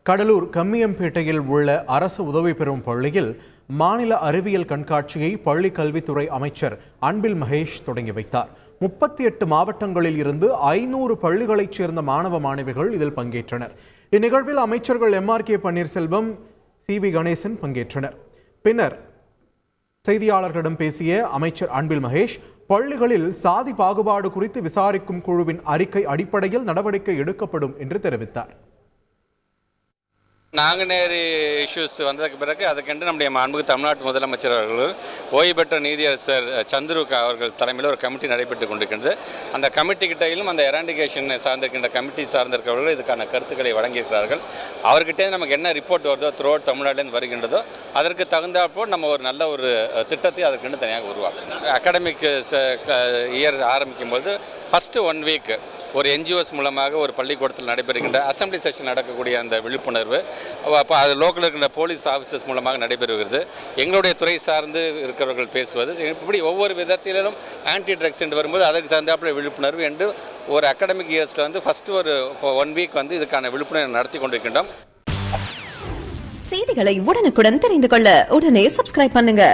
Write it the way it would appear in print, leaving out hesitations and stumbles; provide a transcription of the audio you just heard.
கடலூர் கம்மியம்பேட்டையில் உள்ள அரசு உதவி பெறும் பள்ளியில் மாநில அறிவியல் கண்காட்சியை பள்ளி கல்வித்துறை அமைச்சர் அன்பில் மகேஷ் தொடங்கி வைத்தார். 38 மாவட்டங்களில் இருந்து 500 பள்ளிகளைச் சேர்ந்த மாணவ மாணவிகள் இதில் பங்கேற்றனர். இந்நிகழ்வில் அமைச்சர்கள் MRK பன்னீர்செல்வம், CV கணேசன் பங்கேற்றனர். பின்னர் செய்தியாளர்களிடம் பேசிய அமைச்சர் அன்பில் மகேஷ், பள்ளிகளில் சாதி பாகுபாடு குறித்து விசாரிக்கும் குழுவின் அறிக்கை அடிப்படையில் நடவடிக்கை எடுக்கப்படும் என்று தெரிவித்தார். நாங்குநேரி இஷ்யூஸ் வந்ததுக்கு பிறகு அதுக்கென்று நம்முடைய மாண்புமிகு தமிழ்நாட்டு முதலமைச்சர் அவர்கள் ஓய்வு பெற்ற நீதியரசர் சந்துரு அவர்கள் தலைமையில் ஒரு கமிட்டி நடைபெற்று கொண்டிருக்கின்றது. அந்த கமிட்டி கிட்டையிலும் அந்த எராண்டிகேஷன் சார்ந்திருக்கின்ற கமிட்டி சார்ந்திருக்கிறவர்கள் இதுக்கான கருத்துக்களை வழங்கியிருக்கிறார்கள். அவர்கிட்டே நமக்கு என்ன ரிப்போர்ட் வருதோ த்ரூ அவுட் தமிழ்நாட்டிலேருந்து வருகின்றதோ அதற்கு தகுந்தாப்போ நம்ம ஒரு நல்ல ஒரு திட்டத்தை அதுக்கென்று தனியாக உருவாக்கணும். அகாடமிக் இயர் ஆரம்பிக்கும் போது ஃபஸ்ட்டு 1 வீக் ஒரு NGOs மூலமாக ஒரு பள்ளிக்கூடத்தில் நடைபெறுகின்ற அசம்பிளி செஷன் நடக்கக்கூடிய அந்த விழிப்புணர்வு அப்போ அது லோக்கலில் இருக்கின்ற போலீஸ் ஆஃபீஸர்ஸ் மூலமாக நடைபெறுகிறது. எங்களுடைய துறை சார்ந்து இருக்கிறவர்கள் பேசுவது, இப்படி ஒவ்வொரு விதத்திலும் ஆன்டி ட்ரக்ஸ் என்று வரும்போது அதற்கு தகுந்தாப்புல விழிப்புணர்வு என்று ஒரு அகாடமிக் இயர்ஸில் வந்து ஃபஸ்ட்டு ஒரு 1 வீக் வந்து இதுக்கான விழிப்புணர்வு நடத்தி கொண்டிருக்கின்றோம். செய்திகளை உடனுக்குடன் தெரிந்து கொள்ள உடனே சப்ஸ்கிரைப் பண்ணுங்க.